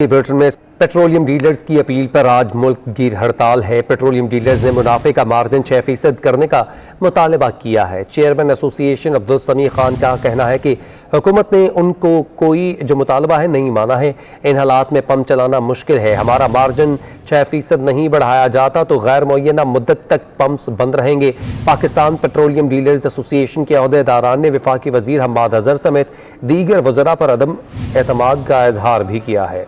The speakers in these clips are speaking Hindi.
ब्रिटेन में पेट्रोलियम डीलर्स की अपील पर आज मुल्क गिर हड़ताल है। पेट्रोलियम डीलर्स ने मुनाफे का मार्जिन 6% करने का मुतालबा किया है। चेयरमैन एसोसिएशन अब्दुल समी खान का कहना है कि हुकूमत ने उनको कोई जो मुतालबा है नहीं माना है। इन हालात में पंप चलाना मुश्किल है। हमारा मार्जिन 6% नहीं बढ़ाया जाता तो गैर मुअय्यना मुद्दत तक पंप्स बंद रहेंगे। पाकिस्तान पेट्रोलियम डीलर्स एसोसिएशन के अहदेदारान ने वफाकी वजीर हम्माद अजहर समेत दीगर वज़रा पर अदम एतमाद का इजहार भी किया है।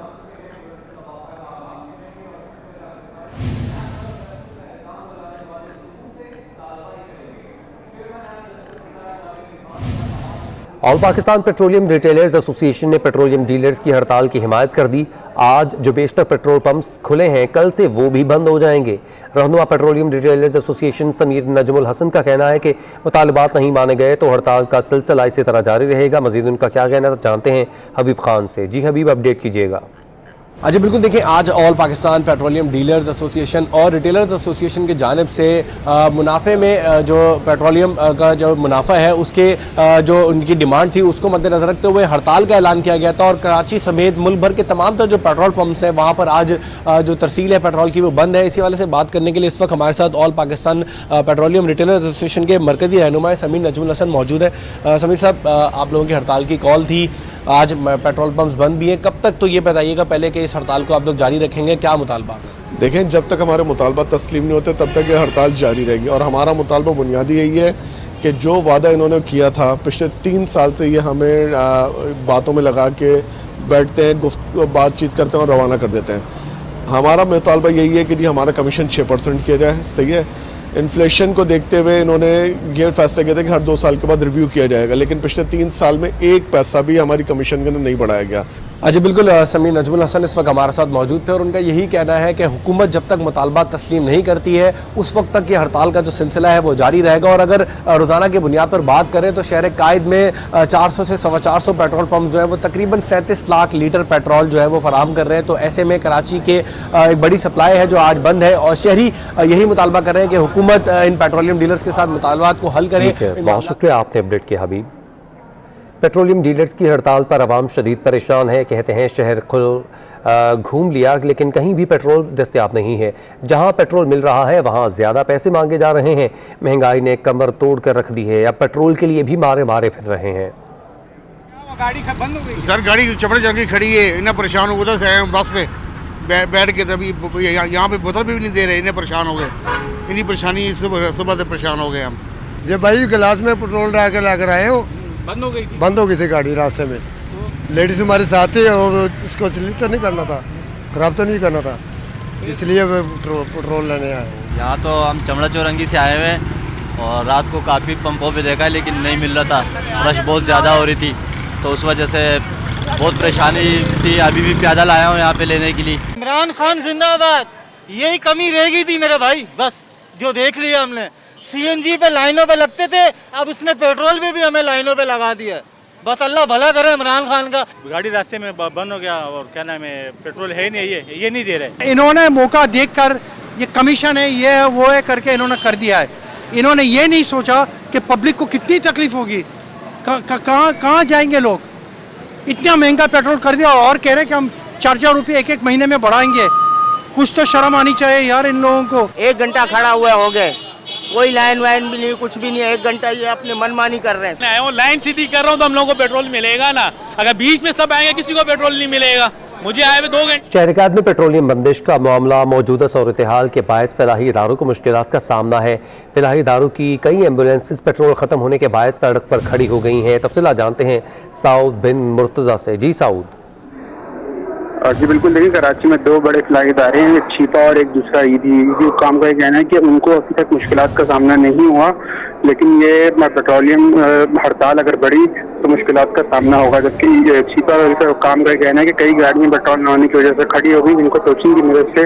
All Pakistan petroleum retailers association ने पेट्रोलियम डीलर्स की हड़ताल की हिमायत कर दी। आज जो बेशतर पेट्रोल पंप्स खुले हैं कल से वो भी बंद हो जाएंगे। Rahnuma petroleum retailers association Samir Najmul Hasan का कहना है कि मुतालबात नहीं माने गए तो हड़ताल का सिलसिला इसी तरह जारी रहेगा। मजीद उनका क्या कहना जानते हैं हबीब खान से। जी हबीब, अपडेट कीजिएगा। अच्छा बिल्कुल, देखिए आज all Pakistan petroleum dealers association और रिटेलर्स एसोसिएशन की जानिब से मुनाफे में जो पेट्रोलियम का जो मुनाफा है उसके जो उनकी डिमांड थी उसको मद्देनजर रखते हुए हड़ताल का ऐलान किया गया था और कराची समेत मुल्क भर के तमाम जो पेट्रोल पंप्स हैं वहाँ पर आज जो तरसील है पेट्रोल की वो बंद है। इसी वाले से बात करने के लिए इस वक्त हमारे साथ all Pakistan petroleum retailers association के मरकजी रहनुमा समीर नजमुल हसन मौजूद है। समीर साहब, आप लोगों की हड़ताल की कॉल थी, आज पेट्रोल पंप्स बंद भी हैं, कब तक तो ये बताइएगा पहले कि इस हड़ताल को आप लोग जारी रखेंगे, क्या मुतालबा? देखें, जब तक हमारे मुतालबा तस्लीम नहीं होते तब तक ये हड़ताल जारी रहेगी और हमारा मुतालबा बुनियादी यही है कि जो वादा इन्होंने किया था पिछले 3 साल से, ये हमें बातों में लगा के बैठते हैं, बातचीत करते हैं और रवाना कर देते हैं। हमारा मुतालबा यही है कि जी हमारा कमीशन 6% किया जाए। सही है, इन्फ्लेशन को देखते हुए इन्होंने ये फैसला किया था कि हर 2 साल के बाद रिव्यू किया जाएगा, लेकिन पिछले 3 साल में 1 पैसा भी हमारी कमीशन के अंदर नहीं बढ़ाया गया। अच्छा बिल्कुल, समीर नजमुल हसन इस वक्त हमारे साथ मौजूद थे और उनका यही कहना है कि हुकूमत जब तक मुतालबा तस्लीम नहीं करती है उस वक्त तक ये हड़ताल का जो सिलसिला है वो जारी रहेगा। और अगर रोज़ाना की बुनियाद पर बात करें तो शहर कायद में 400 से 425 पेट्रोल पंप जो है वो तकरीबन 37 लाख लीटर पेट्रोल जो है वो फराहम कर रहे हैं। तो ऐसे में कराची के एक बड़ी सप्लाई है जो आज बंद है और शहरी यही मुतालबा कर रहे हैं कि हुकूमत इन पेट्रोलियम डीलर्स के साथ मुतालबात को हल करे। बहुत शुक्रिया, आपने अपडेट किया हबीब। पेट्रोलियम डीलर्स की हड़ताल पर आवाम शदीद परेशान है। कहते हैं शहर घूम लिया लेकिन कहीं भी पेट्रोल दस्तयाब नहीं है। जहां पेट्रोल मिल रहा है वहां ज़्यादा पैसे मांगे जा रहे हैं। महंगाई ने कमर तोड़ कर रख दी है। अब पेट्रोल के लिए भी मारे मारे फिर रहे हैं। गाड़ी बंद हो गई सर, गाड़ी चपड़े चल के खड़ी है। इन्हें परेशान हो गए थे बस पे बैठ के, तभी यहाँ पे बोतल भी नहीं दे रहे। इन्हें परेशान हो गए, इन्हीं परेशानी सुबह से परेशान हो गए हम। जब भाई गिलास में पेट्रोल डाल के लाकर आए हो, बंद हो गई थी गाड़ी रास्ते में। लेडीज हमारे साथ थी और उसको स्लिप तो नहीं करना था, खराब तो नहीं करना था, इसलिए पेट्रोल लेने आए। यहाँ तो हम चमड़ा चौरंगी से आए हुए और रात को काफ़ी पंपों पे देखा लेकिन नहीं मिल रहा था। रश बहुत ज़्यादा हो रही थी तो उस वजह से बहुत परेशानी थी। अभी भी पैदल आया हूँ यहाँ पे लेने के लिए। इमरान खान जिंदाबाद, यही कमी रह गई थी मेरे भाई, बस जो देख लिया हमने। सीएनजी पे लाइनों पे लगते थे, अब उसने पेट्रोल पे भी हमें लाइनों पे लगा दिया। बस अल्लाह भला करे इमरान खान का। गाड़ी रास्ते में बंद हो गया और क्या नाम है, पेट्रोल है ही नहीं, ये नहीं दे रहे। इन्होंने मौका देखकर ये कमीशन है, ये है, वो है करके इन्होंने कर दिया है। इन्होंने ये नहीं सोचा कि पब्लिक को कितनी तकलीफ होगी, कहाँ जाएंगे लोग। इतना महंगा पेट्रोल कर दिया और कह रहे कि हम 4-4 रुपये एक महीने में बढ़ाएंगे। कुछ तो शर्म आनी चाहिए यार इन लोगों को। 1 घंटा खड़ा हुआ हो गए, कोई लाइन वाइन भी नहीं, कुछ भी नहीं है। 1 घंटा ये अपने मनमानी कर रहे हैं। वो लाइन सीधी कर रहा हूँ तो हम लोगों को पेट्रोल मिलेगा ना। अगर बीच में सब आएंगे किसी को पेट्रोल नहीं मिलेगा। मुझे आए हुए 2 घंटे। शहर में पेट्रोलियम बंदिश का मामला मौजूदा सूरत हाल के बायस फलाही इदारों को मुश्किलात का सामना है। फलाही इदारों की कई एम्बुलेंसेज पेट्रोल खत्म होने के बायस सड़क पर खड़ी हो गई हैं। तफसीलात जानते हैं साउद बिन मुर्तज़ा से। जी साउद। जी बिल्कुल, देखिए कराची में 2 बड़े फलाही इदारे हैं, एक छिपा और एक दूसरा ईदी काम का कहना है कि उनको अभी तक मुश्किलात का सामना नहीं हुआ, लेकिन ये पेट्रोलियम हड़ताल अगर बढ़ी तो मुश्किलात का सामना होगा। जबकि छिपा काम का कहना है कि कई गाड़ियां पेट्रोल न होने की वजह से खड़ी हो गई, जिनको कोचिंग की मदद से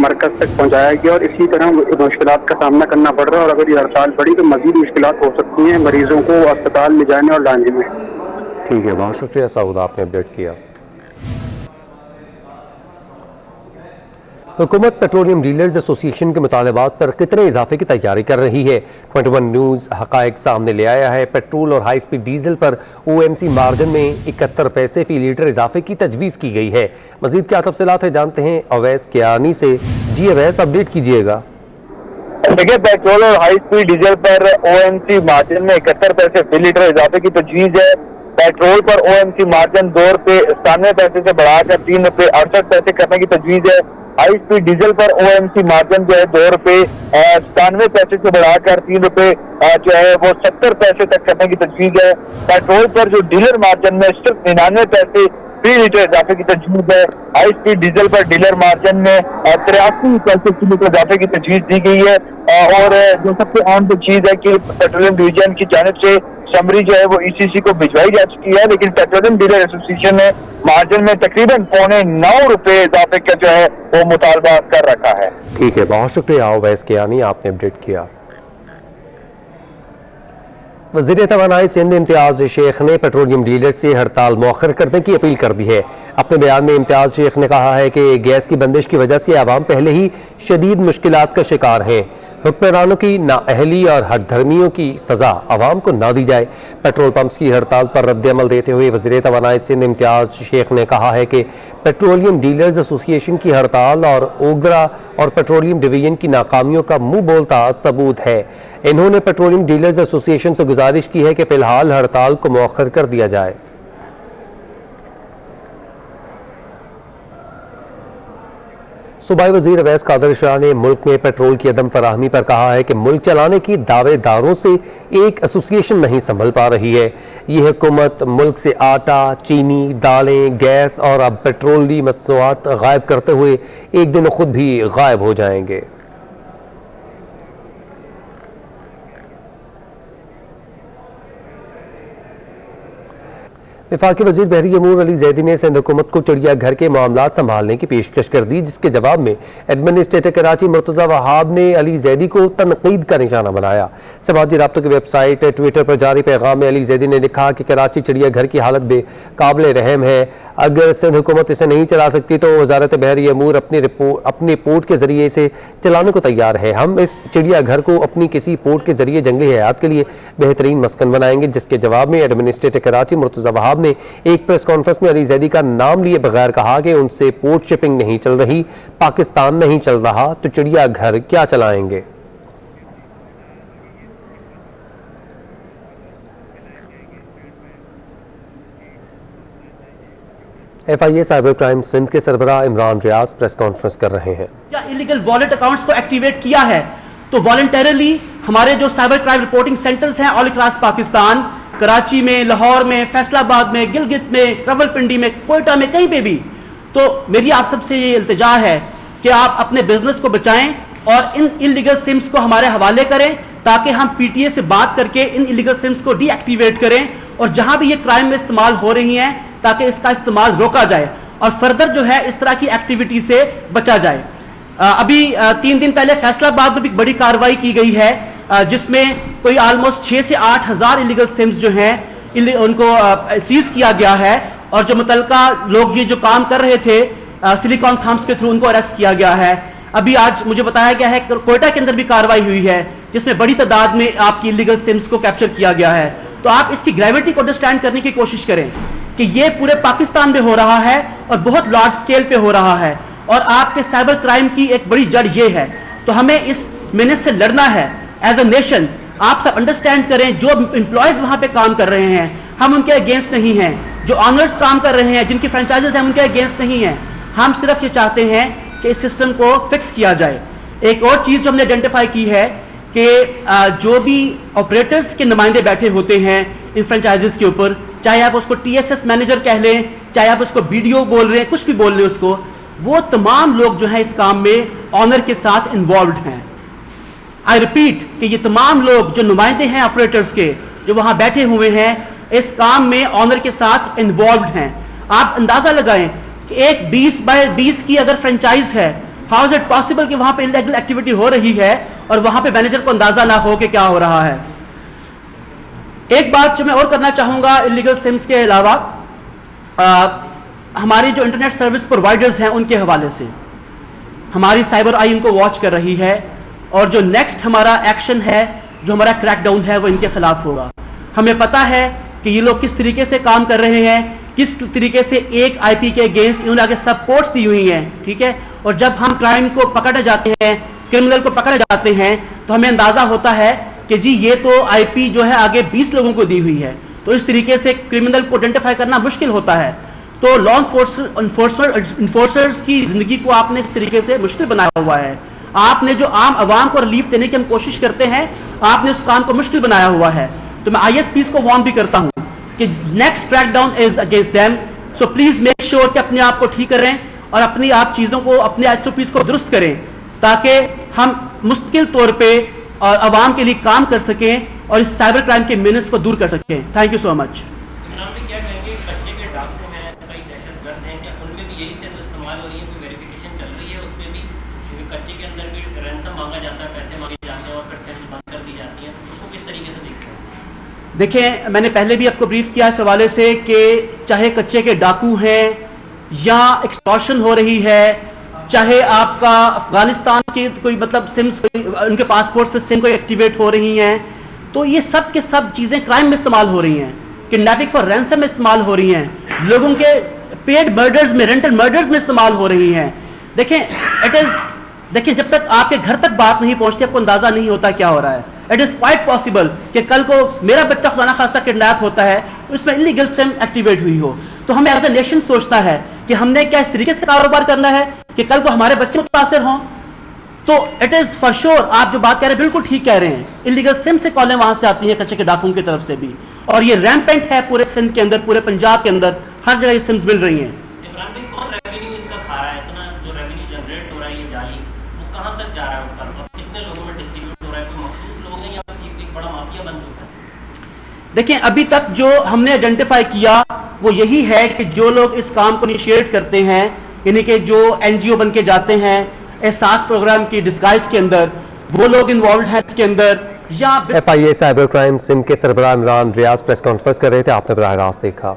मरकज तक पहुंचाया गया और इसी तरह मुश्किलात का सामना करना पड़ रहा है। और अगर ये हड़ताल बढ़ी तो मजीद मुश्किलात हो सकती हैं मरीजों को अस्पताल ले जाने और लाने में। ठीक है, बहुत शुक्रिया साउद, आपने अपडेट किया। हुकूमत पेट्रोलियम डीलर्स एसोसिएशन के मुतालबात पर कितने इजाफे की तैयारी कर रही है। 21 न्यूज़ हक़ाइक़ सामने ले आया है। पेट्रोल और हाई स्पीड डीजल पर OMC मार्जिन में 71 पैसे फी लीटर इजाफे की तजवीज़ की गई है। मजीद क्या तफसीलात है जानते हैं अवैस कियानी से। जी अवैस, अपडेट कीजिएगा। देखिए, पेट्रोल और हाई स्पीड डीजल पर OMC मार्जिन में 71 पैसे फी लीटर इजाफे की तजवीज़ है। पेट्रोल पर OMC मार्जिन 2 रुपये 97 पैसे से बढ़ाकर 3 रुपये 68 पैसे करने की तजवीज़ है। हाई स्पीड डीजल पर OMC मार्जिन जो है 2 रुपये 97 पैसे से बढ़ाकर 3 रुपये जो है वो 70 पैसे तक करने की तजवीज़ है। पेट्रोल पर जो डीलर मार्जिन में सिर्फ 99 पैसे फी लीटर इजाफे की तजवीज़ है। हाई स्पीड डीजल पर डीलर मार्जिन में 83 पैसे फी लीटर इजाफे की तजवीज़ दी गई है। और जो सबसे अहम जो चीज़ है कि पेट्रोलियम डिवीजन की जानिब से समरी जो है वो ECC को भिजवाई जा चुकी है, लेकिन पेट्रोलियम डीलर एसोसिएशन ने मार्जिन में तकरीबन 8.25 रुपये इजाफे का जो है वो मुतालबा कर रखा है। ठीक है, बहुत शुक्रिया अवैस कियानी, आपने अपडेट किया। वज़ीर तवानाई सिंध इम्तियाज शेख ने पेट्रोलियम डीलर से हड़ताल मौखर करने की अपील कर दी है। अपने बयान में इम्तियाज शेख ने कहा है कि गैस की बंदिश की वजह से आवाम पहले ही शदीद मुश्किलात का शिकार हैं। हुक्मरानों की नाअहली और हठधर्मियों की सजा आवाम को ना दी जाए। पेट्रोल पंप्स की हड़ताल पर रद्द-ए-अमल देते हुए वज़ीर तवानाई सिंध इम्तियाज शेख ने कहा है कि पेट्रोलियम डीलर्स एसोसिएशन की हड़ताल और ओगरा और पेट्रोलियम डिवीजन की नाकामियों का मुंह बोलता सबूत है। इन्होंने पेट्रोलियम डीलर्स एसोसिएशन से गुजारिश की है कि फिलहाल हड़ताल को मौखर कर दिया जाए। सूबाई वज़ीर अवैस कादर शाह ने मुल्क में पेट्रोल की अदम फराहमी पर कहा है कि मुल्क चलाने की दावेदारों से एक एसोसिएशन नहीं संभल पा रही है। ये हुकूमत मुल्क से आटा, चीनी, दालें, गैस और अब पेट्रोली मसनूआत गायब करते हुए एक दिन खुद भी गायब हो जाएंगे। वफाकी वज़ीर बहरी अमूर अली ज़ैदी ने सिंध हुकूमत को चिड़ियाघर के मामलात संभालने की पेशकश कर दी, जिसके जवाब में एडमिनिस्ट्रेटर कराची मुर्तज़ा वहाब ने अली ज़ैदी को तनकीद का निशाना बनाया। समाजी राब्तों की वेबसाइट ट्विटर पर जारी पैगाम में अली ज़ैदी ने लिखा कि कराची चिड़ियाघर की हालत बेकाबिल रहम है। अगर सिंध हुकूमत इसे नहीं चला सकती तो वज़ारत बहरी अमूर अपने पोर्ट के जरिए इसे चलाने को तैयार है। हम इस चिड़ियाघर को अपनी किसी पोर्ट के जरिए जंगली हयात के लिए बेहतरीन मस्कन बनाएंगे। जिसके जवाब में एडमिनिस्ट्रेटर कराची मुर्तज़ा वहाब ने एक प्रेस कॉन्फ्रेंस में अली ज़ैदी का नाम लिए बगैर कहा कि उनसे पोर्ट शिपिंग नहीं चल रही, पाकिस्तान नहीं चल रहा तो चिड़ियाघर क्या चलाएंगे। FIA साइबर क्राइम सिंध के सरबराह इमरान रियाज प्रेस कॉन्फ्रेंस कर रहे हैं। या इलीगल वॉलेट अकाउंट्स को एक्टिवेट किया है तो वॉलंटरली हमारे जो साइबर क्राइम रिपोर्टिंग सेंटर्स हैं ऑल अक्रॉस पाकिस्तान, कराची में, लाहौर में, फैसलाबाद में, गिलगित में, रावलपिंडी में, कोयटा में, कहीं पे भी, तो मेरी आप सबसे ये इल्तिजा है कि आप अपने बिजनेस को बचाएं और इन इलीगल सिम्स को हमारे हवाले करें ताकि हम PTA से बात करके इन इलीगल सिम्स को डीएक्टिवेट करें और जहां भी ये क्राइम में इस्तेमाल हो रही हैं ताकि इसका इस्तेमाल रोका जाए और फर्दर जो है इस तरह की एक्टिविटी से बचा जाए। अभी 3 दिन पहले फैसलाबाद में भी बड़ी कार्रवाई की गई है जिसमें कोई ऑलमोस्ट 6 से 8 हज़ार इलीगल सिम्स जो हैं उनको सीज किया गया है और जो मुतलका लोग ये जो काम कर रहे थे सिलिकॉन थम्स के थ्रू उनको अरेस्ट किया गया है। अभी आज मुझे बताया गया है कोयटा के अंदर भी कार्रवाई हुई है जिसमें बड़ी तादाद में आपकी इलीगल सिम्स को कैप्चर किया गया है। तो आप इसकी ग्रेविटी को अंडरस्टैंड करने की कोशिश करें कि ये पूरे पाकिस्तान में हो रहा है और बहुत लार्ज स्केल पे हो रहा है और आपके साइबर क्राइम की एक बड़ी जड़ ये है। तो हमें इस मेनेस से लड़ना है एज अ नेशन। आप सब अंडरस्टैंड करें, जो एम्प्लॉयज वहां पे काम कर रहे हैं हम उनके अगेंस्ट नहीं हैं, जो ऑनर्स काम कर रहे हैं जिनकी फ्रेंचाइजेस हैं उनके अगेंस्ट नहीं हैं। हम सिर्फ ये चाहते हैं कि इस सिस्टम को फिक्स किया जाए। एक और चीज जो हमने आइडेंटिफाई की है कि जो भी ऑपरेटर्स के नुमाइंदे बैठे होते हैं इन फ्रेंचाइजेस के ऊपर, चाहे आप उसको TSS मैनेजर कह लें, चाहे आप उसको BDO बोल रहे हैं, कुछ भी बोल रहे हैं उसको, वो तमाम लोग जो हैं इस काम में ऑनर के साथ इन्वॉल्व हैं। आई रिपीट कि ये तमाम लोग जो नुमाइंदे हैं ऑपरेटर्स के जो वहां बैठे हुए हैं इस काम में ऑनर के साथ इन्वॉल्व हैं। आप अंदाजा लगाएं कि एक 20 बाय 20 की अगर फ्रेंचाइज है, हाउ इज इट पॉसिबल कि वहां पे इलीगल एक्टिविटी हो रही है और वहां पे मैनेजर को अंदाजा ना हो कि क्या हो रहा है। एक बात जो मैं और करना चाहूंगा इलीगल सिम्स के अलावा हमारी जो इंटरनेट सर्विस प्रोवाइडर्स हैं उनके हवाले से, हमारी साइबर आई इनको वॉच कर रही है और जो नेक्स्ट हमारा एक्शन है, जो हमारा क्रैकडाउन है, वो इनके खिलाफ होगा। हमें पता है कि ये लोग किस तरीके से काम कर रहे हैं, किस तरीके से एक आईपी के अगेंस्ट इन्होंने आगे सपोर्ट्स दी हुई हैं, ठीक है। और जब हम क्राइम को पकड़े जाते हैं, क्रिमिनल को पकड़े जाते हैं, तो हमें अंदाजा होता है कि जी ये तो आईपी जो है आगे 20 लोगों को दी हुई है। तो इस तरीके से क्रिमिनल को आइडेंटिफाई करना मुश्किल होता है। तो लॉ इन्फोर्सर्स की जिंदगी को आपने इस तरीके से मुश्किल बनाया हुआ है। आपने जो आम आवाम को रिलीफ देने की हम कोशिश करते हैं, आपने उस काम को मुश्किल बनाया हुआ है। तो मैं आईएसपीज को वार्न भी करता हूं कि next crackdown is against them. So please make sure कि अपने आप को ठीक करें और अपनी आप चीजों को, अपने एसओपीज को दुरुस्त करें, ताकि हम मुश्किल तौर पे और आवाम के लिए काम कर सकें और इस साइबर क्राइम के मीनस को दूर कर सकें। Thank you so much. देखिए, मैंने पहले भी आपको ब्रीफ किया इस हवाले से कि चाहे कच्चे के डाकू हैं या एक्सटॉर्शन हो रही है, चाहे आपका अफगानिस्तान की कोई मतलब सिम्स, उनके पासपोर्ट पे सिम कोई एक्टिवेट हो रही हैं, तो ये सब के सब चीजें क्राइम में इस्तेमाल हो रही हैं, किडनैपिंग फॉर रैंसम में इस्तेमाल हो रही हैं, लोगों के पेड मर्डर्स में, रेंटल मर्डर्स में इस्तेमाल हो रही हैं। देखिए, जब तक आपके घर तक बात नहीं पहुंचती, आपको अंदाजा नहीं होता क्या हो रहा है। इट इज क्वाइट पॉसिबल कि कल को मेरा बच्चा खुदा ना खास्ता किडनैप होता है, तो इसमें इलीगल सिम एक्टिवेट हुई हो, तो हमें एज ए नेशन सोचता है कि हमने क्या इस तरीके से कारोबार करना है कि कल को हमारे बच्चे मुतासिर हों। तो इट इज फॉर श्योर, आप जो बात कह रहे हैं बिल्कुल ठीक कह रहे हैं, इलीगल सिम से कॉलें वहां से आती हैं, कच्चे के डाकुओं की तरफ से भी, और ये रैम्पेंट है पूरे सिंध के अंदर, पूरे पंजाब के अंदर, हर जगह ये सिम्स मिल रही हैं। देखिए, अभी तक जो हमने आइडेंटिफाई किया वो यही है कि जो लोग इस काम को इनिशिएट करते हैं, यानी कि जो एनजीओ बन के जाते हैं एहसास प्रोग्राम की डिस्गाइज के अंदर, वो लोग इन्वॉल्व हैं इसके अंदर। या FIA साइबर क्राइम सिंध के सरबराह इमरान रियाज प्रेस कॉन्फ्रेंस कर रहे थे, आपने बराह रास्त देखा।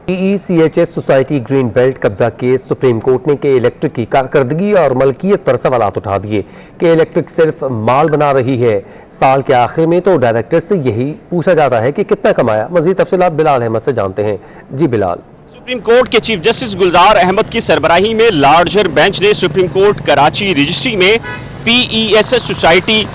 PECHS सोसाइटी ग्रीन बेल्ट कब्जा केस सुप्रीम कोर्ट ने के इलेक्ट्रिक की कारकर्दगी और मलकियत पर सवालात उठा दिए कि इलेक्ट्रिक सिर्फ माल बना रही है। साल के आखिर में तो डायरेक्टर से यही पूछा जाता है कि कितना कमाया। मजीद तफसीलात बिलाल अहमद से जानते हैं। जी बिलाल। सुप्रीम कोर्ट के चीफ जस्टिस गुलजार अहमद की सरबराही में लार्जर बेंच ने सुप्रीम कोर्ट कराची रजिस्ट्री में PECHS सोसाइटी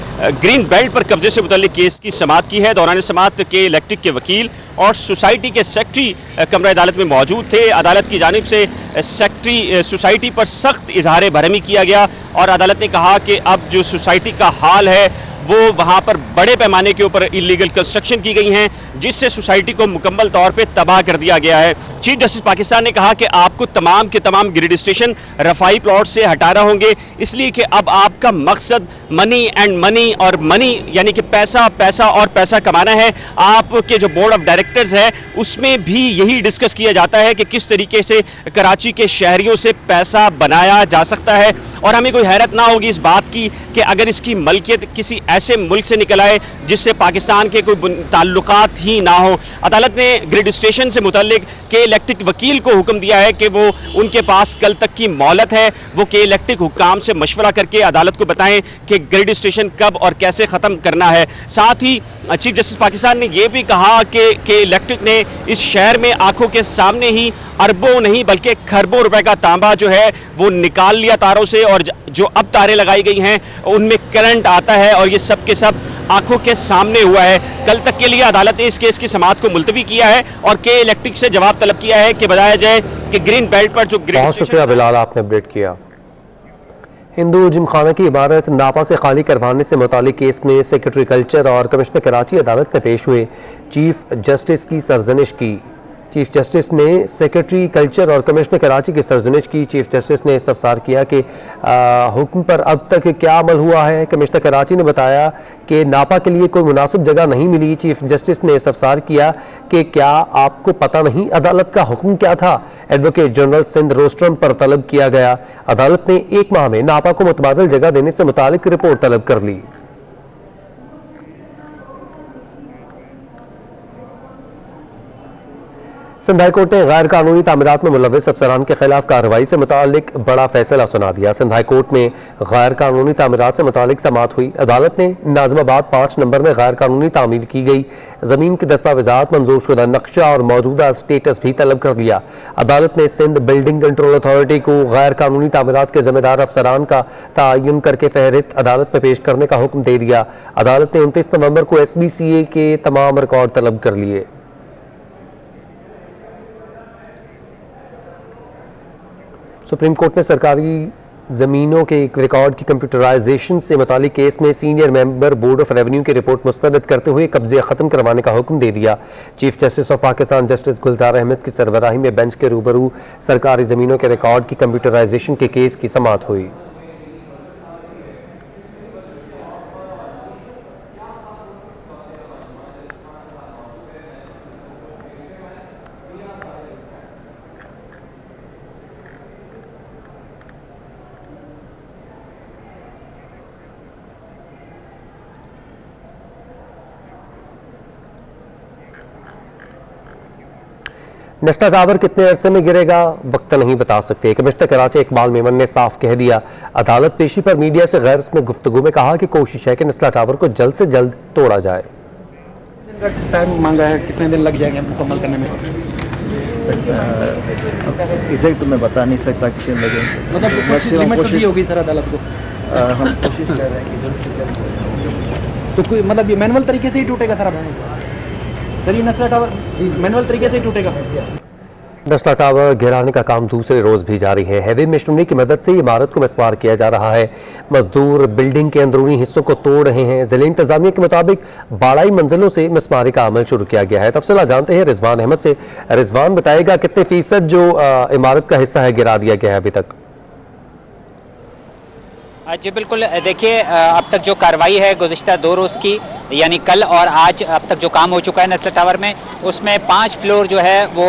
ग्रीन बेल्ट पर कब्जे से मुतल्लिक केस की समाअत की है। दौरान समाअत के इलेक्ट्रिक के वकील और सोसाइटी के सेक्रेटरी कमरा अदालत में मौजूद थे। अदालत की जानिब से सेक्रेटरी सोसाइटी पर सख्त इजहार बरहमी किया गया और अदालत ने कहा कि अब जो सोसाइटी का हाल है वो वहाँ पर बड़े पैमाने के ऊपर इलीगल कंस्ट्रक्शन की गई हैं, जिससे सोसाइटी को मुकम्मल तौर पे तबाह कर दिया गया है। चीफ जस्टिस पाकिस्तान ने कहा कि आपको तमाम के तमाम ग्रिड स्टेशन रफाई प्लॉट से हटाना होंगे, इसलिए कि अब आपका मकसद मनी एंड मनी और मनी यानी कि पैसा पैसा और पैसा कमाना है। आपके जो बोर्ड ऑफ डायरेक्टर्स है उसमें भी यही डिस्कस किया जाता है कि किस तरीके से कराची के शहरियों से पैसा बनाया जा सकता है। और हमें कोई हैरत ना होगी इस बात की कि अगर इसकी मलकियत किसी ऐसे मुल्क से निकल आए जिससे पाकिस्तान के कोई ताल्लुकात ही ना हो। अदालत ने ग्रिड स्टेशन से मुतल्लिक के इलेक्ट्रिक वकील को हुक्म दिया है कि वो उनके पास कल तक की मोहलत है, वो के इलेक्ट्रिक हुक्काम से मशवरा करके अदालत को बताएं कि ग्रिड स्टेशन कब और कैसे ख़त्म करना है। साथ ही चीफ जस्टिस पाकिस्तान ने यह भी कहा कि इलेक्ट्रिक ने इस शहर में आंखों के सामने ही अरबों नहीं बल्कि खरबों रुपए का तांबा जो है वो निकाल लिया तारों से, और जो अब तारें लगाई गई हैं उनमें करंट आता है और ये सब के सब आंखों के सामने हुआ है। कल तक के लिए अदालत ने इस केस की समाअत को मुलतवी किया है और के इलेक्ट्रिक से जवाब तलब किया है कि बताया जाए कि ग्रीन बेल्ट पर जो ग्रीन बहुत शुक्रिया बिलाल, आपने अपडेट किया। हिंदू जिमखाना की इमारत नापा से खाली करवाने से मुतालिक केस में सेक्रेटरी कल्चर और कमिश्नर कराची अदालत में पेश हुए। चीफ जस्टिस की सरजनिश की। चीफ जस्टिस ने सेक्रेटरी कल्चर और कमिश्नर कराची की सरजनिश की। चीफ जस्टिस ने इस्तफसार किया कि हुक्म पर अब तक क्या अमल हुआ है। कमिश्नर कराची ने बताया कि नापा के लिए कोई मुनासिब जगह नहीं मिली। चीफ जस्टिस ने इस्तफसार किया कि क्या आपको पता नहीं अदालत का हुक्म क्या था। एडवोकेट जनरल सिंध रोस्ट्रम पर तलब किया गया। अदालत ने 1 माह में नापा को मुतबादिल जगह देने से मुतालिक रिपोर्ट तलब कर ली। सिंध हाई कोर्ट ने गैर कानूनी तामीरात में मुलविस अफसरान के खिलाफ कार्रवाई से मुतालिक बड़ा फैसला सुना दिया। सिंध हाई कोर्ट में गैर कानूनी तामीरात से मुतालिक समाअत हुई। अदालत ने नाज़िमाबाद 5 नंबर में गैर कानूनी तामीर की गई ज़मीन की दस्तावेजात, मंजूर शुदा नक्शा और मौजूदा स्टेटस भी तलब कर लिया। अदालत ने सिंध बिल्डिंग कंट्रोल अथॉरिटी को गैर कानूनी तामीरात के जिम्मेदार अफसरान का तयन करके फहरिस्त अदालत में पेश करने का हुक्म दे दिया। अदालत ने 29 नवंबर को SBCA के तमाम रिकॉर्ड तलब कर लिए। सुप्रीम कोर्ट ने सरकारी ज़मीनों के एक रिकॉर्ड की कंप्यूटराइजेशन से मुतालिक केस में senior member board of revenue की रिपोर्ट मुस्तरद करते हुए कब्जे ख़त्म करवाने का हुक्म दे दिया। Chief justice of Pakistan justice Gulzar Ahmed की सरबराही में बेंच के रूबरू सरकारी ज़मीनों के रिकॉर्ड की कंप्यूटराइजेशन के केस की समाअत हुई। नेशनल टावर कितने अरसे में गिरेगा, वक्त नहीं बता सकते। कमिश्नर कराची इकबाल मेमन ने साफ कह दिया। अदालत पेशी पर मीडिया से गैर रस्मी गुफ्तगू में कहा कि कोशिश है कि नेशनल टावर को जल्द से जल्द तोड़ा जाए। टाइम मांगा है, कितने दिन लग जाएंगे मुकम्मल करने में? इसे तो मैं बता नहीं सकता कितने लगेंगे। मतलब कुछ लिमिट तो दी होगी सर अदालत को? हम कोशिश कर रहे हैं कि जल्द से जल्द। तो कोई मतलब ये मैनुअल तरीके से ही टूटेगा सर? सर ये नेशनल टावर मैनुअल तरीके से ही टूटेगा? नेशनल टावर गिराने का काम दूसरे रोज भी जारी है। हैवी मशीनरी की मदद से इमारत को मिसमार किया जा रहा है। मजदूर बिल्डिंग के अंदरूनी हिस्सों को तोड़ रहे हैं। जिला इंतजामिया के मुताबिक बालाई मंजिलों से मिसमारी का अमल शुरू किया गया है। तफसीला जानते हैं रिजवान अहमद से। रिजवान, बताएगा कितने फीसद जो इमारत का हिस्सा है गिरा दिया गया है अभी तक? जी बिल्कुल, देखिए अब तक जो कार्रवाई है गुज़िश्ता 2 रोज़ की, यानी कल और आज अब तक जो काम हो चुका है नेशनल टावर में, उसमें 5 फ्लोर जो है वो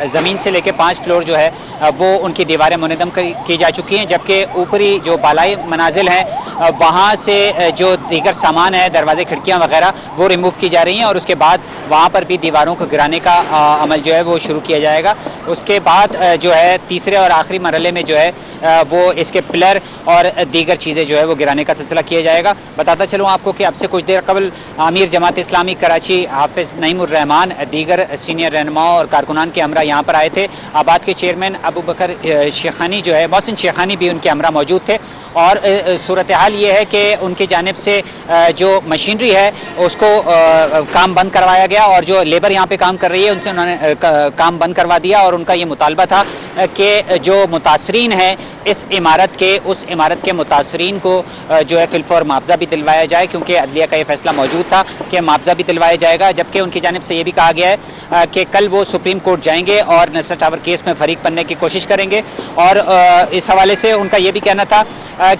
ज़मीन से लेके 5 फ्लोर जो है वो उनकी दीवारें मुनज़्ज़म की जा चुकी हैं, जबकि ऊपरी जो बालाई मनाजिल हैं वहाँ से जो दीगर सामान है, दरवाजे खिड़कियाँ वगैरह, वो रिमूव की जा रही हैं और उसके बाद वहाँ पर भी दीवारों को गिराने का अमल जो है वो शुरू किया जाएगा। उसके बाद जो है तीसरे और आखिरी मरहले में जो है वो इसके पिलर और दीगर चीज़ें जो है वो गिराने का सिलसिला किया जाएगा। बताता चलूँ आपको कि अब से कुछ देर कबल आमिर जमात इस्लामी कराची हाफिज़ नईमुर रहमान, दीगर सीनियर रहनुमाओं और कारकुनान के हमरा यहाँ पर आए थे। आबाद के चेयरमैन अबू बकर शेखानी जो है, मोहसिन शेखानी भी उनके हमरा मौजूद थे और सूरत हाल ये है कि उनकी जानिब से जो मशीनरी है उसको काम बंद करवाया गया और जो लेबर यहाँ पे काम कर रही है उनसे उन्होंने काम बंद करवा दिया और उनका ये मुतालबा था कि जो मुतासरीन है इस इमारत के, उस इमारत के मुतासरीन को जो है फिलफौर मुआवजा भी दिलवाया जाए, क्योंकि अदलिया का ये फैसला मौजूद था कि मुआवजा भी दिलवाया जाएगा। जबकि उनकी जानिब से ये भी कहा गया है कि कल वो सुप्रीम कोर्ट जाएंगे और नेशनल टावर केस में फरीक बनने की कोशिश करेंगे और इस हवाले से उनका ये भी कहना था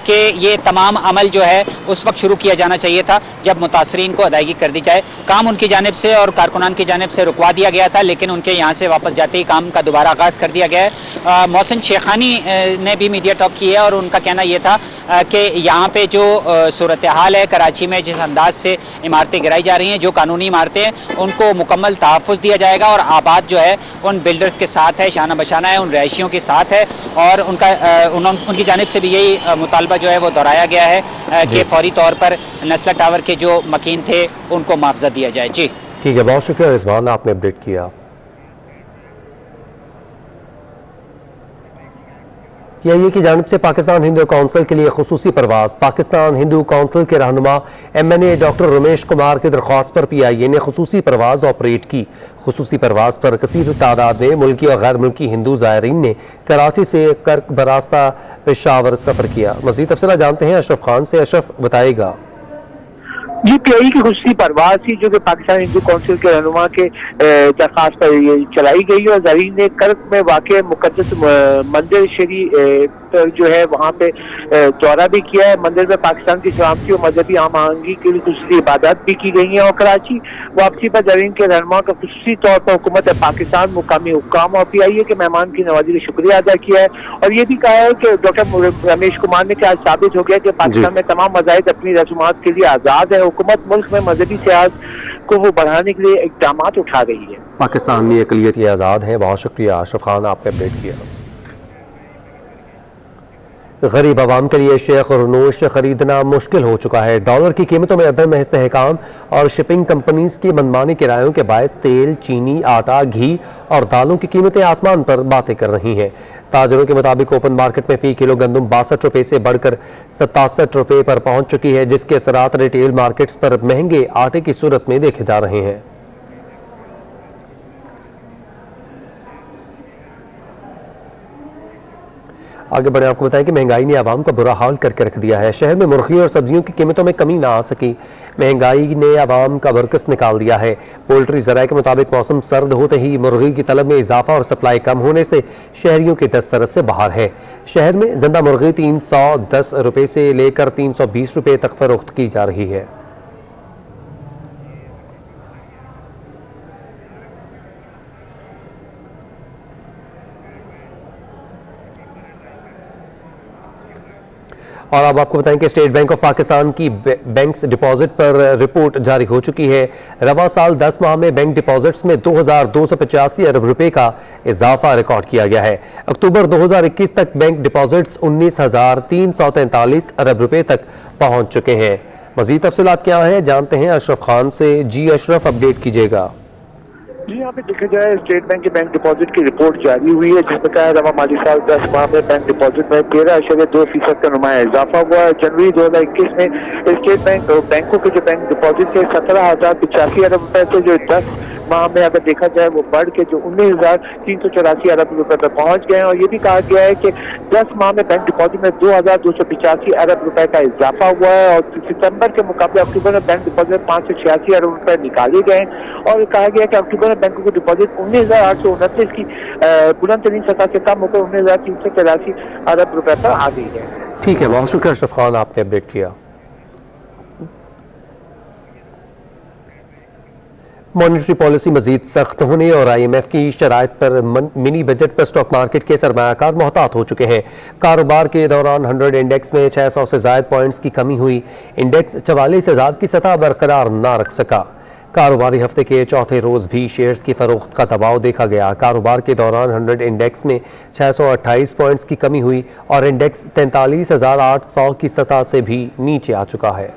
कि ये तमाम अमल जो है उस वक्त शुरू किया जाना चाहिए था जब मुतासरीन को अदायगी कर दी जाए। काम उनकी जानिब से और कारकुनान की जानिब से रुकवा दिया गया था, लेकिन उनके यहाँ से वापस जाते ही काम का दोबारा आगाज़ कर दिया गया है। मोहसिन शेखानी ने भी मीडिया टॉक की है और उनका कहना यह था कि यहाँ पे जो सूरत हाल है कराची में, जिस अंदाज से इमारतें गिराई जा रही हैं, जो कानूनी इमारतें हैं उनको मुकम्मल तहफ़्फ़ुज़ दिया जाएगा और आबाद जो है उन बिल्डर्स के साथ है, शाना बशाना है, उन रहायशियों के साथ है और उनकी जानिब से भी यही मुतालबा जो है वो दोहराया गया है कि फौरी तौर पर नेशनल टावर के जो मकीन थे उनको मुआवजा दिया जाए। जी ठीक है, बहुत शुक्रिया रिजवान, आपने अपडेट किया। PIA की जानिब से पाकिस्तान हिंदू काउंसिल के लिए खुसूसी परवाज। पाकिस्तान हिंदू काउंसिल के रहनुमा MNA डॉक्टर रमेश कुमार की दरख्वास्त पर PIA ने खुसूसी परवाज ऑपरेट की। खुसूसी परवाज पर कसीर तादाद में मुल्की और गैर मुल्की हिंदू ज़ायरीन ने कराची से कर्क बरास्ता पेशावर सफ़र किया। मज़ीद तफसीला जानते हैं अशरफ खान से। अशरफ, बताएगा। जी, PIA की खुशी परवाज थी जो कि पाकिस्तान हिंदू काउंसिल के रहनुमा के दरख्वास्त पर चलाई गई और ज़ायरीन ने कर्क में वाक़ मुक़द्दस मंदिर शरी जो है वहाँ पे दौरा भी किया है। मंदिर में पाकिस्तान की सलामती और मजहबी आम आहंगी के लिए खुसूसी इबादत भी की गई हैं और कराची वापसी पर ज़ायरीन के रहनुमा का खुसूसी तौर पर हुकूमत पाकिस्तान, मुकामी हुक्काम और PIA के मेहमान की नवाजी का शुक्रिया अदा किया है और ये भी कहा है कि डॉक्टर रमेश कुमार ने कि आज साबित हो गया कि पाकिस्तान में तमाम मज़ाहिब अपनी रसूमात के लिए आज़ाद है। हुकूमत मुल्क में मजहबी सियासत को वो बढ़ाने के लिए इकदाम उठा रही है। पाकिस्तानी अक़लियती आज़ाद हैं। बहुत शुक्रिया अशरफ खान, आपने अपडेट किया। गरीब आवाम के लिए शेख और नोश खरीदना मुश्किल हो चुका है। डॉलर की कीमतों में अदम इस्तेहकाम और शिपिंग कंपनीज की मनमानी किरायों के बायस तेल, चीनी, आटा, घी और दालों की कीमतें आसमान पर बातें कर रही हैं। ताजरों के मुताबिक ओपन मार्केट में फी किलो गंदम 62 रुपये से बढ़कर 67 रुपये पर पहुंच चुकी है, जिसके असरात रिटेल मार्केट्स पर महंगे आटे की सूरत में देखे जा रहे हैं। आगे बढ़े आपको बताएं कि महंगाई ने आवाम का बुरा हाल करके रख दिया है। शहर में मुर्गी और सब्जियों की कीमतों में कमी ना आ सकी। महंगाई ने आवाम का बरकस निकाल दिया है। पोल्ट्री ज़राए के मुताबिक मौसम सर्द होते ही मुर्गी की तलब में इजाफा और सप्लाई कम होने से शहरियों के दस्तरस से बाहर है। शहर में जिंदा मुर्गी 310 रुपये से लेकर 320 रुपये तक फरोख्त की जा रही है। और अब आपको बताएं कि स्टेट बैंक ऑफ पाकिस्तान की बैंक्स डिपॉजिट पर रिपोर्ट जारी हो चुकी है। रवा साल 10 माह में बैंक डिपॉजिट्स में 2285 अरब रुपए का इजाफा रिकॉर्ड किया गया है। अक्टूबर 2021 तक बैंक डिपॉजिट्स 19,343 अरब रुपए तक पहुंच चुके हैं। मजीद तफसीलात क्या हैं जानते हैं अशरफ खान से। जी अशरफ, अपडेट कीजिएगा। जी, यहाँ पे देखा जाए स्टेट बैंक के बैंक डिपॉजिट की रिपोर्ट जारी हुई है, जिसमें कहा रवा माली साल 10 माह में बैंक डिपॉजिट में 13.2% का नुमाया इजाफा हुआ है। जनवरी 2021 में स्टेट बैंकों के जो बैंक डिपॉजिट है 17,085 अरब रुपए से जो 10 माह में अगर देखा जाए वो बढ़ के जो 19,384 अरब रुपए पर पहुंच गए हैं। और ये भी कहा गया है कि 10 माह में बैंक डिपॉजिट में 2,285 अरब रुपए का इजाफा हुआ है। और सितंबर के मुकाबले अक्टूबर में बैंक डिपॉजिट में 586 अरब रुपए निकाले गए और कहा गया कि अक्टूबर में बैंकों की डिपॉजिट 19,829 की बुलंद तरीन सतह से कम होकर 19,383 अरब रुपए पर आ गई है। ठीक है, बहुत शुक्रिया अशरफ खान, आपने अपडेट किया। मॉनेटरी पॉलिसी मजीद सख्त होने और IMF की शराइत पर मिनी बजट पर स्टॉक मार्केट के सरमायाकार मोहतात हो चुके हैं। कारोबार के दौरान 100 इंडेक्स में 600 से ज्यादा पॉइंट्स की कमी हुई। इंडेक्स 44,000 की सतह बरकरार ना रख सका। कारोबारी हफ्ते के चौथे रोज भी शेयर्स की फरोख्त का दबाव देखा गया। कारोबार के दौरान 100 इंडेक्स में 628 पॉइंट्स की कमी हुई और इंडेक्स 43,800 की सतह से भी नीचे आ चुका है।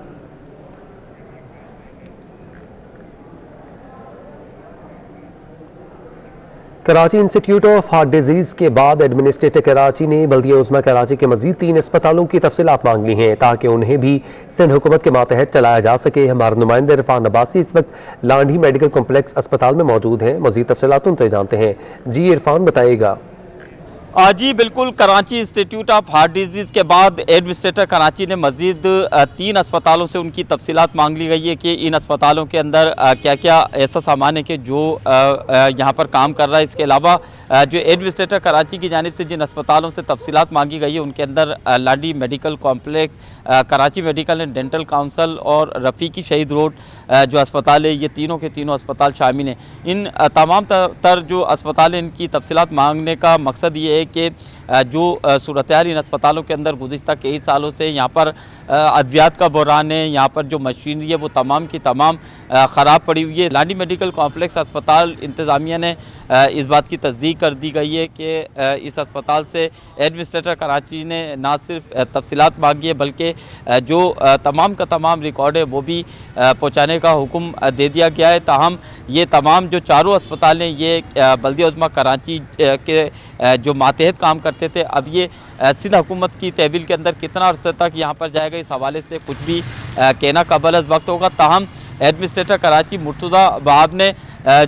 Karachi institute of heart disease के बाद एडमिनिस्ट्रेटर कराची ने बल्दिया उज़्मा कराची के मजीद 3 अस्पतालों की तफसीलात मांग ली हैं ताकि उन्हें भी सिंध हुकूमत के मातहत चलाया जा सके। हमारे नुमाइंदे इरफान अब्बासी इस वक्त लांडी मेडिकल कॉम्प्लेक्स अस्पताल में मौजूद हैं। मजीद तफसीलात उनसे जानते हैं। जी इरफान, बताइएगा। जी बिल्कुल, Karachi institute of heart disease के बाद एडमिनिस्ट्रेटर कराची ने मज़ीद 3 अस्पतालों से उनकी तफसीलात मांग ली गई है कि इन अस्पतालों के अंदर क्या क्या ऐसा सामान है कि जो यहाँ पर काम कर रहा है। इसके अलावा जो एडमिनिस्ट्रेटर कराची की जानिब से जिन अस्पतालों से तफसीलात मांगी गई है उनके अंदर Landhi medical complex, Karachi medical and dental council और रफ़ीकी शहीद रोड जो अस्पताल है, ये तीनों के तीनों अस्पताल शामिल हैं। इन तमाम तर जो अस्पताल हैं इनकी तफसीलात मांगने का मकसद ये है कि जो सूरत हाल इन अस्पतालों के अंदर गुज़िश्ता कई सालों से यहाँ पर अद्वियात का बहरान है, यहाँ पर जो मशीनरी है वो तमाम की तमाम ख़राब पड़ी हुई है। लाडी मेडिकल कॉम्प्लेक्स अस्पताल इंतज़ामिया ने इस बात की तस्दीक कर दी गई है कि इस अस्पताल से एडमिनिस्ट्रेटर कराची ने ना सिर्फ तफसीलात मांगी है बल्कि जो तमाम का तमाम रिकॉर्ड है वो भी पहुँचाने का हुक्म दे दिया गया है। ताहम ये तमाम जो चारों अस्पताल हैं ये बल्दिया उज़्मा कराची के जो मातहत काम करते थे, अब ये सिंध हुकूमत की तहवील के अंदर कितना अर्से तक यहाँ पर जाएगा इस हवाले से कुछ भी कहना काबिल वक्त होगा। ताहम एडमिनिस्ट्रेटर कराची मुर्तज़ा वहाब ने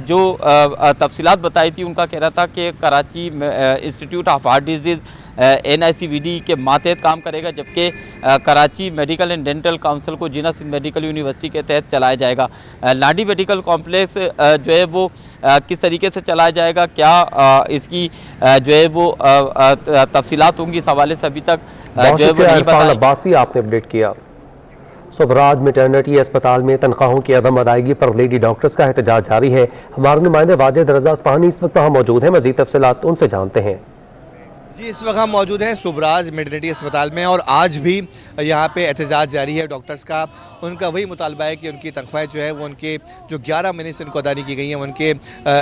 जो तफसीलात बताई थी उनका कहना था कि Karachi institute of heart disease NICVD के मातहत काम करेगा, जबकि Karachi medical and dental council को जिना सिंध मेडिकल यूनिवर्सिटी के तहत चलाया जाएगा। लाडी मेडिकल कॉम्प्लेक्स जो है वो किस तरीके से चलाया जाएगा, क्या इसकी जो है वो तफसीलात होंगी, इस हवाले से अभी तक जो है वो नहीं बताया। अब्बासी, आपने अपडेट किया। सुबराज मैटरनिटी अस्पताल में तनख्वाहों की अदम अदायगी पर लेडी डॉक्टर्स का एहतजाज जारी है। हमारे नुमाइंदे वाजिद रजा अस्फहानी इस वक्त वहाँ मौजूद हैं। मजीद तफसीलात उनसे जानते हैं। जी, इस वक्त हम मौजूद हैं सुबराज मेटरनिटी अस्पताल में और आज भी यहाँ पे एहतजाज जारी है डॉक्टर्स का। उनका वही मुतालबा है कि उनकी तनख्वाहें जो है वो उनके जो 11 महीने से उनको अदा नहीं की गई हैं उनके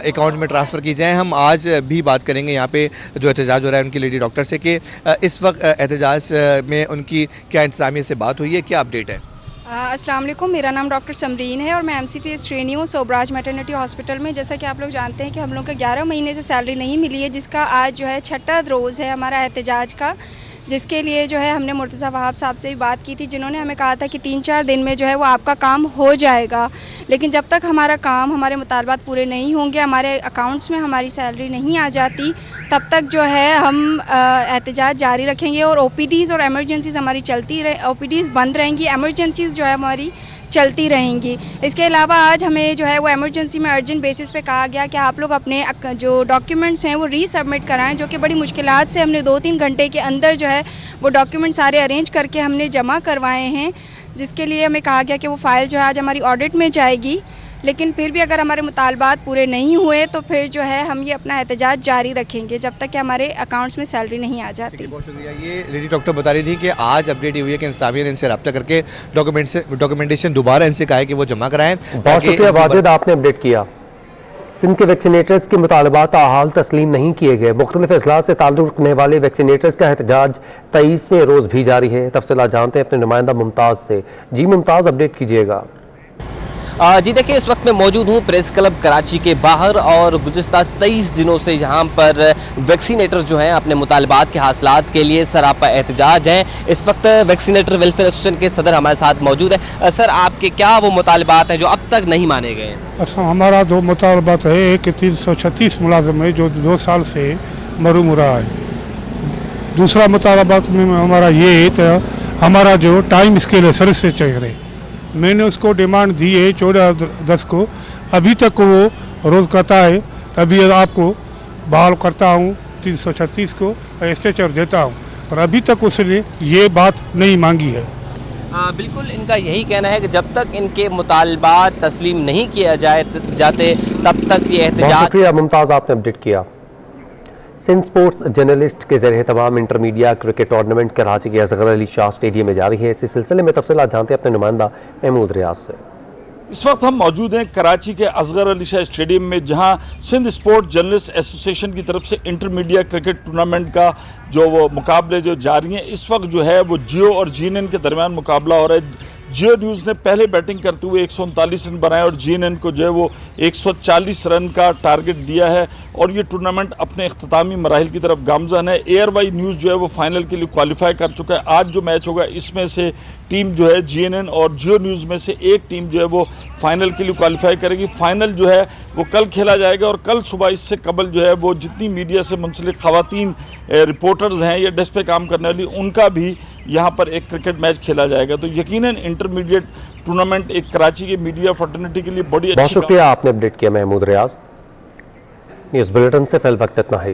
अकाउंट में ट्रांसफ़र की जाएँ। हम आज भी बात करेंगे यहाँ पे जो एहतजाज हो रहा है उनकी लेडी डॉक्टर से कि इस वक्त एहतजाज में उनकी क्या इंतज़ामिया से बात हुई है, क्या अपडेट है। अस्सलाम वालेकुम, मेरा नाम डॉक्टर समरीन है और मैं MCPS ट्रेनी हूँ सोबराज मैटरनिटी हॉस्पिटल में। जैसा कि आप लोग जानते हैं कि हम लोग को 11 महीने से सैलरी नहीं मिली है, जिसका आज जो है 6ठा रोज़ है हमारा एहतजाज का, जिसके लिए जो है हमने मुर्तज़ा वहाब साहब से भी बात की थी, जिन्होंने हमें कहा था कि 3-4 दिन में जो है वो आपका काम हो जाएगा। लेकिन जब तक हमारा काम, हमारे मुतालबात पूरे नहीं होंगे, हमारे अकाउंट्स में हमारी सैलरी नहीं आ जाती, तब तक जो है हम एहतजाज जारी रखेंगे। और OPDs और एमरजेंसीज़ हमारी चलती OPDs बंद रहेंगी, एमरजेंसीज़ जो है हमारी चलती रहेंगी। इसके अलावा आज हमें जो है वो इमरजेंसी में अर्जेंट बेसिस पे कहा गया कि आप लोग अपने जो डॉक्यूमेंट्स हैं वो रीसबमिट कराएं, जो कि बड़ी मुश्किलात से हमने 2-3 घंटे के अंदर जो है वो डॉक्यूमेंट सारे अरेंज करके हमने जमा करवाए हैं, जिसके लिए हमें कहा गया कि वो फ़ाइल जो है आज हमारी ऑडिट में जाएगी। लेकिन फिर भी अगर हमारे मुतालबात पूरे नहीं हुए तो फिर जो है हम ये अपना एहतजाज जारी रखेंगे जब तक कि हमारे अकाउंट्स में सैलरी नहीं आ जाती। बहुत शुक्रिया। ये लेडी डॉक्टर बता रही थी कि आज अपडेट ये हुई है कि इंसामिया ने इनसे रब्ता करके डॉक्यूमेंटेशन दोबारा इनसे कहा है कि वो जमा कराएं। बहुत शुक्रिया वाजिद, आपने अपडेट किया। सिंध के वैक्सीनेटर्स के मुतालबात हाल तस्लीम नहीं किए गए। मुख्तलिफ अजलास से ताल्लुक़ रखने वाले वैक्सीनेटर्स का एहतजाज 23वें रोज़ भी जारी है। तफसीलात जानते हैं अपने नुमाइंदा मुमताज़ से। जी मुमताज़, अपडेट कीजिएगा। जी देखिए, इस वक्त मैं मौजूद हूँ प्रेस क्लब कराची के बाहर और गुज़िश्ता 23 दिनों से यहाँ पर वैक्सीनेटर जो हैं अपने मुतालबात के हासिलात के लिए सरापा एहतजाज हैं। इस वक्त वैक्सीनेटर वेलफेयर एसोसिएशन के सदर हमारे साथ मौजूद है। सर, आपके क्या वो मुतालबात हैं जो अब तक नहीं माने गए हैं? अच्छा, हमारा 2 मुतालबात है। एक 336 मुलाजिम है जो 2 साल से मरूम रहा है। दूसरा मुतालबात में हमारा ये तो हमारा जो टाइम स्केल है सर्विस से चेहरे, मैंने उसको डिमांड दी है 14/10 को, अभी तक वो रोज़ कहता है तभी आपको बहाल करता हूँ 336 को स्ट्रेचर देता हूँ, पर अभी तक उसने ये बात नहीं मांगी है। बिल्कुल, इनका यही कहना है कि जब तक इनके मुतालबात तस्लीम नहीं किया जाते तब तक ये एहतजाज। शुक्रिया मुमताज़, आपने अपडेट किया। सिंध स्पोर्ट्स जर्नलिस्ट के ज़रिए तमाम इंटरमीडिएट क्रिकेट टूर्नामेंट कराची के असगर अली शाह स्टेडियम में जारी है। इसी सिलसिले में तफसीलात जानते हैं अपने नुमाइंदा महमूद रियाज से। इस वक्त हम मौजूद हैं कराची के असगर अली शाह स्टेडियम में, जहां सिंध स्पोर्ट्स जर्नलिस्ट एसोसिएशन की तरफ से इंटरमीडिएट क्रिकेट टूर्नामेंट का जो वो मुकाबले जो जारी हैं, इस वक्त जो है वो जियो और GNN के दरमियान मुकाबला हो रहा है। जियो न्यूज़ ने पहले बैटिंग करते हुए 139 रन बनाए और GNN को जो है वो 140 रन का टारगेट दिया है और ये टूर्नामेंट अपने इख्तितामी मराहिल की तरफ गामज़न है। ARY न्यूज़ जो है वो फाइनल के लिए क्वालिफाई कर चुका है। आज जो मैच होगा इसमें से टीम जो है GNN और जियो न्यूज़ में से एक टीम जो है वो फाइनल के लिए क्वालिफाई करेगी। फाइनल जो है वो कल खेला जाएगा और कल सुबह इससे कबल जो है वो जितनी मीडिया से मुंसलिक ख़वातीन रिपोर्टर्स हैं या डेस्क पे काम करने वाली, उनका भी यहाँ पर एक क्रिकेट मैच खेला जाएगा। तो यकीनन इंटरमीडिएट टूर्नामेंट एक कराची के मीडिया फर्टर्निटी के लिए बड़ी बहुत शुक्रिया, आपने अपडेट किया महमूद रियाज। न्यूज़ बुलेटिन से फिल वक्त इतना ही।